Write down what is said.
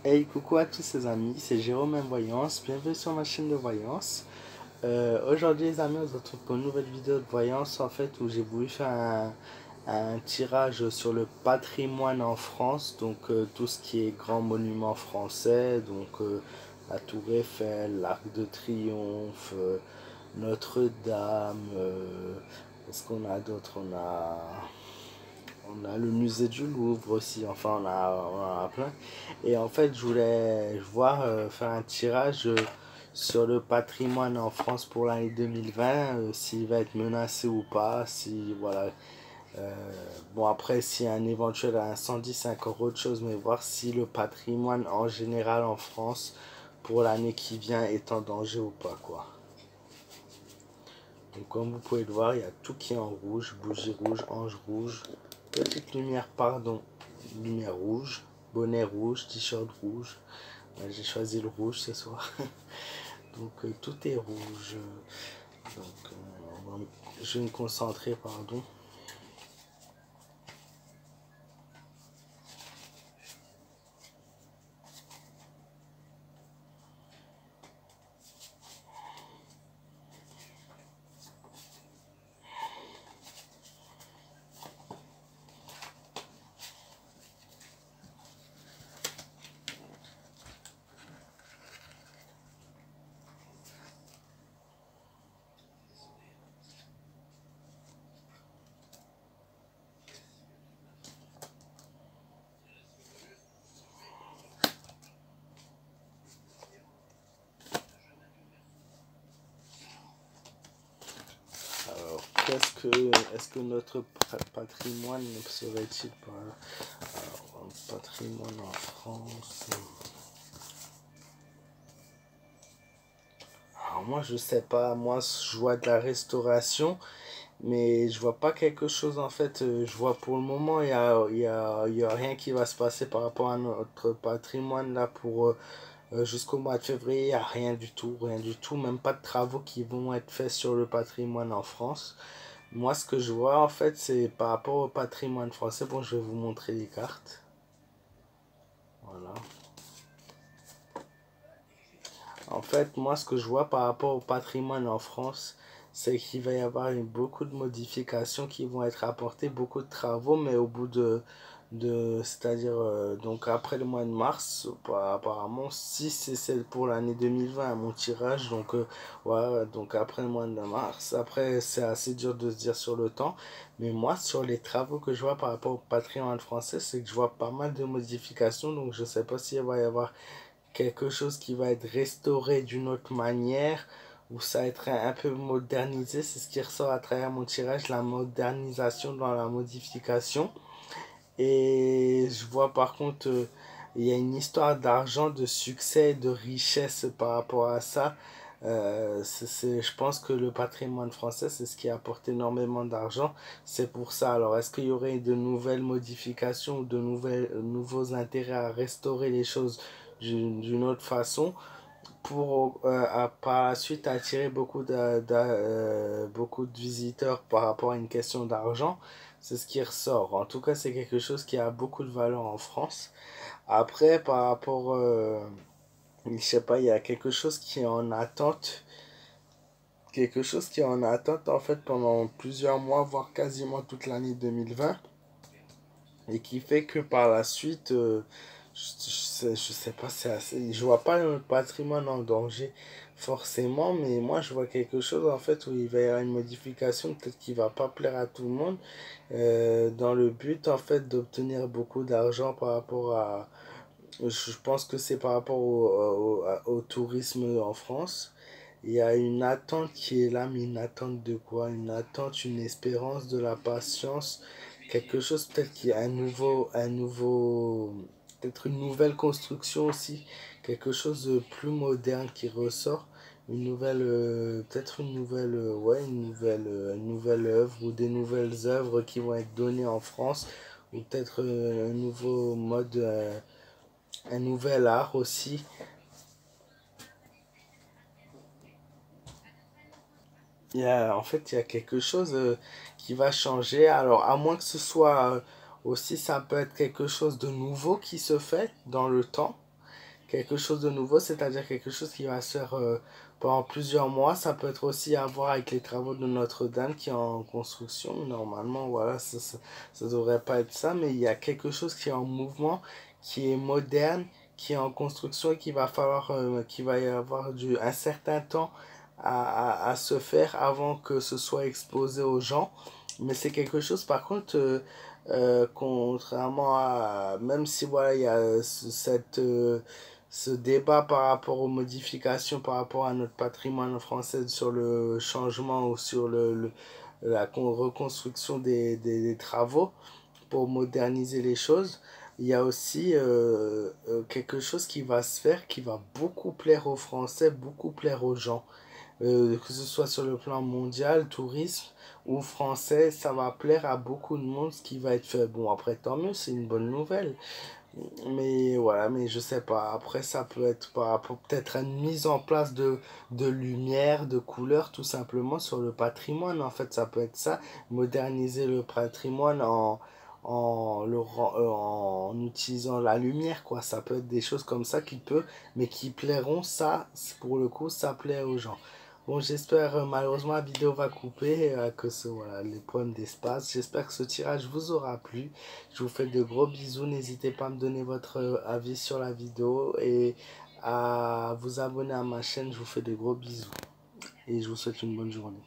Hey, coucou à tous les amis, c'est Jérôme Voyance, bienvenue sur ma chaîne de voyance. Aujourd'hui les amis, on se retrouve pour une nouvelle vidéo de voyance en fait où j'ai voulu faire un tirage sur le patrimoine en France, donc tout ce qui est grands monuments français, donc la Tour Eiffel, l'Arc de Triomphe, Notre-Dame, qu'est-ce qu'on a d'autre? On a le musée du Louvre aussi, enfin on a plein. Et en fait, je voulais voir faire un tirage sur le patrimoine en France pour l'année 2020, s'il va être menacé ou pas, si voilà. Euh, bon après, s'il y a un éventuel incendie, c'est encore autre chose, mais voir si le patrimoine en général en France pour l'année qui vient est en danger ou pas quoi. Donc comme vous pouvez le voir, il y a tout qui est en rouge, bougie rouge, ange rouge, petite lumière, pardon, lumière rouge, bonnet rouge, t-shirt rouge. J'ai choisi le rouge ce soir. Donc tout est rouge. Donc je vais me concentrer, pardon. Alors, est-ce que notre patrimoine ne serait-il pas un patrimoine en France? Alors moi je sais pas, moi je vois de la restauration, mais je vois pas quelque chose en fait. Je vois pour le moment il y a rien qui va se passer par rapport à notre patrimoine là pour jusqu'au mois de février. Il n'y a rien du tout, même pas de travaux qui vont être faits sur le patrimoine en France. Moi ce que je vois en fait c'est par rapport au patrimoine français. Bon, je vais vous montrer les cartes. Voilà. En fait, moi, ce que je vois par rapport au patrimoine en France, c'est qu'il va y avoir beaucoup de modifications qui vont être apportées, beaucoup de travaux, mais au bout c'est-à-dire, donc après le mois de mars, apparemment, si c'est pour l'année 2020, mon tirage, donc, ouais, donc après le mois de mars, après, c'est assez dur de se dire sur le temps, mais moi, sur les travaux que je vois par rapport au patrimoine français, c'est que je vois pas mal de modifications, donc je sais pas s'il va y avoir quelque chose qui va être restauré d'une autre manière ou ça va être un peu modernisé. C'est ce qui ressort à travers mon tirage, la modernisation dans la modification. Et je vois par contre, il y a une histoire d'argent, de succès, de richesse par rapport à ça. Je pense que le patrimoine français, c'est ce qui apporte énormément d'argent. C'est pour ça. Alors, est-ce qu'il y aurait de nouvelles modifications ou de nouveaux intérêts à restaurer les choses d'une autre façon pour par la suite attirer beaucoup de visiteurs par rapport à une question d'argent? C'est ce qui ressort. En tout cas, c'est quelque chose qui a beaucoup de valeur en France. Après, par rapport, je sais pas, il y a quelque chose qui est en attente. Quelque chose qui est en attente en fait pendant plusieurs mois, voire quasiment toute l'année 2020. Et qui fait que par la suite, je sais pas, c'est assez, je vois pas le patrimoine en danger forcément, mais moi je vois quelque chose en fait où il va y avoir une modification, peut-être qui va pas plaire à tout le monde, dans le but en fait d'obtenir beaucoup d'argent par rapport à, je pense que c'est par rapport au tourisme en France. Il y a une attente qui est là, mais une attente de quoi? Une attente, une espérance, de la patience, quelque chose peut-être qui est peut-être une nouvelle construction aussi, quelque chose de plus moderne qui ressort, une nouvelle, peut-être une nouvelle, ouais, une nouvelle œuvre ou des nouvelles œuvres qui vont être données en France, ou peut-être un nouveau mode, un nouvel art aussi. En fait, il y a quelque chose qui va changer. Alors, à moins que ce soit aussi, ça peut être quelque chose de nouveau qui se fait dans le temps. quelque chose de nouveau, c'est-à-dire quelque chose qui va se faire pendant plusieurs mois. Ça peut être aussi à voir avec les travaux de Notre-Dame qui est en construction. Normalement, voilà, ça devrait pas être ça, mais il y a quelque chose qui est en mouvement, qui est moderne, qui est en construction et qui va falloir, qu'il va y avoir un certain temps à se faire avant que ce soit exposé aux gens. Mais c'est quelque chose, par contre, contrairement à, même si voilà, il y a ce débat par rapport aux modifications, par rapport à notre patrimoine français sur le changement ou sur la reconstruction des travaux pour moderniser les choses, il y a aussi quelque chose qui va se faire qui va beaucoup plaire aux Français, beaucoup plaire aux gens. Que ce soit sur le plan mondial, tourisme ou français, ça va plaire à beaucoup de monde ce qui va être fait. Bon, après, tant mieux, c'est une bonne nouvelle. Mais voilà, mais je sais pas. Après, ça peut être par rapport peut-être à une mise en place de lumière, de couleurs, tout simplement sur le patrimoine. En fait, ça peut être ça. Moderniser le patrimoine en utilisant la lumière, quoi. Ça peut être des choses comme ça mais qui plairont, ça, pour le coup, ça plaît aux gens. Bon, j'espère, malheureusement, la vidéo va couper, voilà, les problèmes d'espace. J'espère que ce tirage vous aura plu. Je vous fais de gros bisous. N'hésitez pas à me donner votre avis sur la vidéo et à vous abonner à ma chaîne. Je vous fais de gros bisous et je vous souhaite une bonne journée.